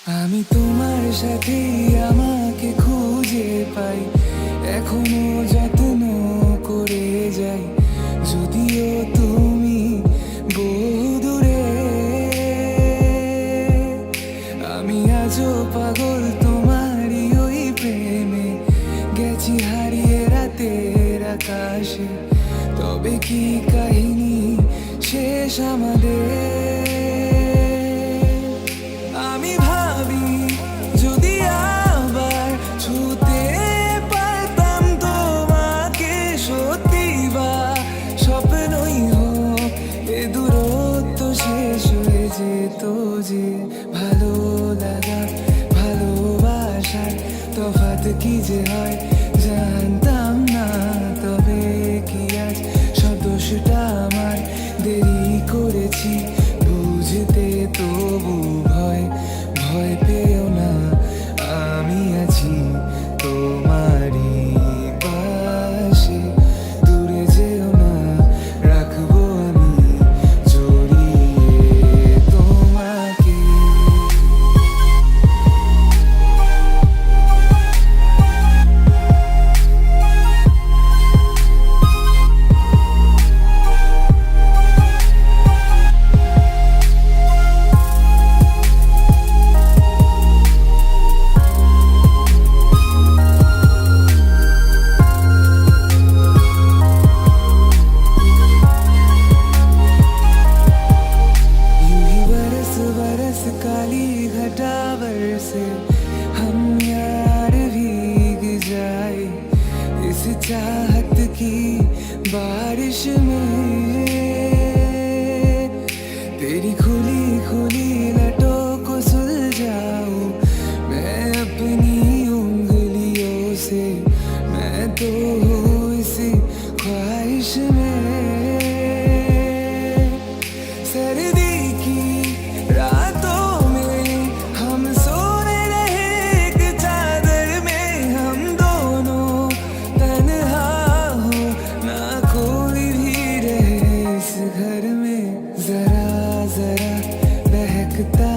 আমি তোমার সাথে আমাকে খুঁজে পাই, এখনো যত্ন করে যাই, যদিও তুমি বহুদূরে। আমি আজও পাগল তোমারই ওই প্রেমে, গেছি হারিয়ে রাতের আকাশে। তবে কি কাহিনী শেষ আমাদের? আমি ভাবি যদি আবার ছুতে পারতাম তোমাকে, সত্যি বা স্বপ্নই হোক এ দূরত্ব শেষ হয়ে যেত যে। ভালো লাগা ভালোবাসার তফাৎ কি যে হয় জানতাম না। তবে কি আজ সব দোষটা আমার, দেরি করেছি বুঝতে, তবু ভয় ভয় পেও না, আমি আছি তোমারই পাশে। দূরে যেও না, রাখবো আমি জড়িয়ে তোমাকে। बरस काली घटा बरसे, हम यार भीग जाए इस चाहत की बारिश में। तेरी खुली खुली लटों को सुलझाऊं मैं अपनी उंगलियों से, मैं तो हूँ इस ख्वाहिश में। सर्दी की रातों में हम सोए रहे एक चादर में, हम दोनों तन्हा हो ना कोई भी रहे इस घर में। जरा जरा बहकता